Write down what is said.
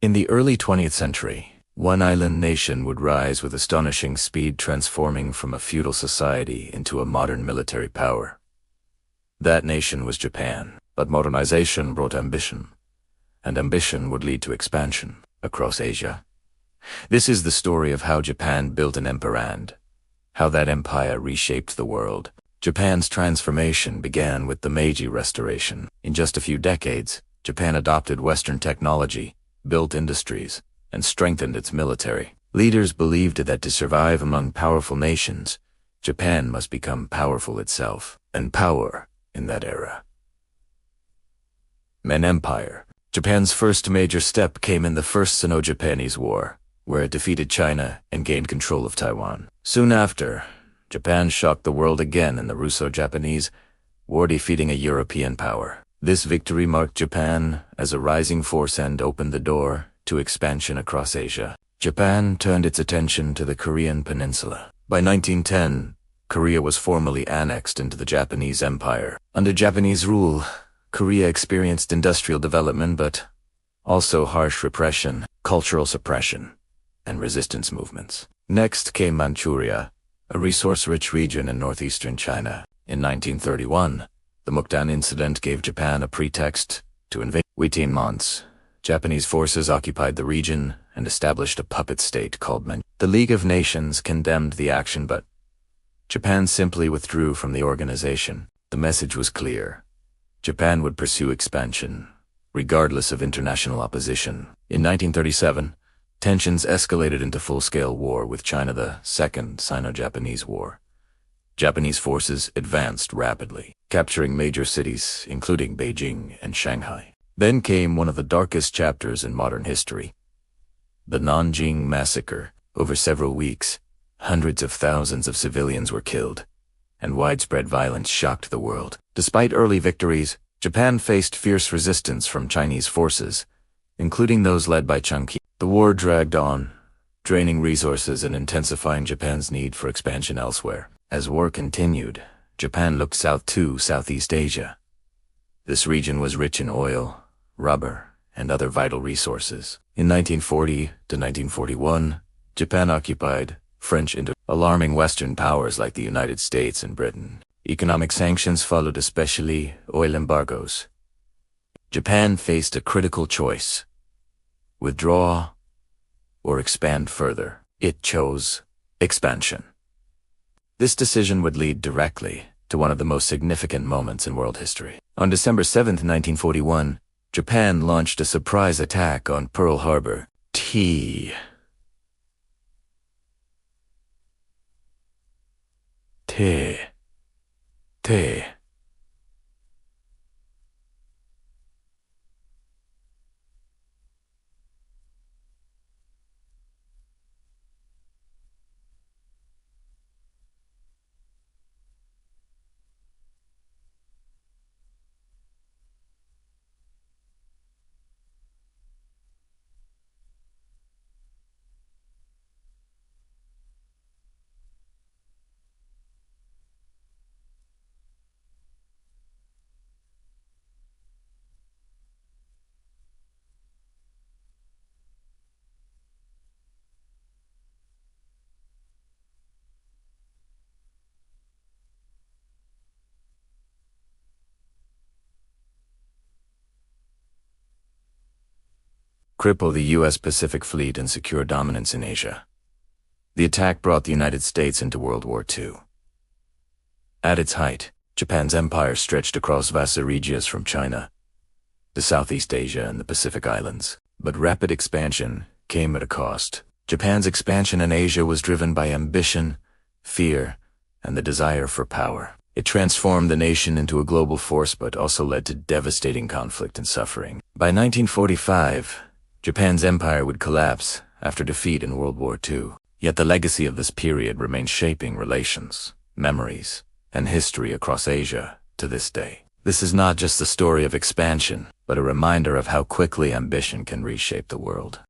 In the early 20th century, one island nation would rise with astonishing speed, transforming from a feudal society into a modern military power. That nation was Japan, but modernization brought ambition, and ambition would lead to expansion across Asia. This is the story of how Japan built an empire and how that empire reshaped the world. Japan's transformation began with the Meiji Restoration. In just a few decades, Japan adopted Western technology, built industries, and strengthened its military. Leaders believed that to survive among powerful nations, Japan must become powerful itself, and power in that era meant empire. Japan's first major step came in the First Sino-Japanese War, where it defeated China and gained control of Taiwan. Soon after, Japan shocked the world again in the Russo-Japanese War, defeating a European power. This victory marked Japan as a rising force and opened the door to expansion across Asia. Japan turned its attention to the Korean peninsula. By 1910, Korea was formally annexed into the Japanese Empire. Under Japanese rule, Korea experienced industrial development but also harsh repression, cultural suppression, and resistance movements. Next came Manchuria, a resource-rich region in northeastern China. In 1931, the Mukden Incident gave Japan a pretext to invade. Within months, Japanese forces occupied the region and established a puppet state called Manchuria. The League of Nations condemned the action, but Japan simply withdrew from the organization. The message was clear. Japan would pursue expansion, regardless of international opposition. In 1937, tensions escalated into full-scale war with China, the Second Sino-Japanese War. Japanese forces advanced rapidly, capturing major cities, including Beijing and Shanghai. Then came one of the darkest chapters in modern history, the Nanjing Massacre. Over several weeks, hundreds of thousands of civilians were killed, and widespread violence shocked the world. Despite early victories, Japan faced fierce resistance from Chinese forces, including those led by Chiang Kai. The war dragged on, draining resources and intensifying Japan's need for expansion elsewhere. As war continued, Japan looked south to Southeast Asia. This region was rich in oil, rubber, and other vital resources. In 1940 to 1941, Japan occupied French alarming Western powers like the United States and Britain. Economic sanctions followed, especially oil embargoes. Japan faced a critical choice: withdraw or expand further. It chose expansion. This decision would lead directly to one of the most significant moments in world history. On December 7, 1941, Japan launched a surprise attack on Pearl Harbor. Cripple the U.S. Pacific Fleet and secure dominance in Asia. The attack brought the United States into World War II. At its height, Japan's empire stretched across vast regions from China to Southeast Asia and the Pacific Islands. But rapid expansion came at a cost. Japan's expansion in Asia was driven by ambition, fear, and the desire for power. It transformed the nation into a global force but also led to devastating conflict and suffering. By 1945, Japan's empire would collapse after defeat in World War II. Yet the legacy of this period remains shaping relations, memories, and history across Asia to this day. This is not just the story of expansion, but a reminder of how quickly ambition can reshape the world.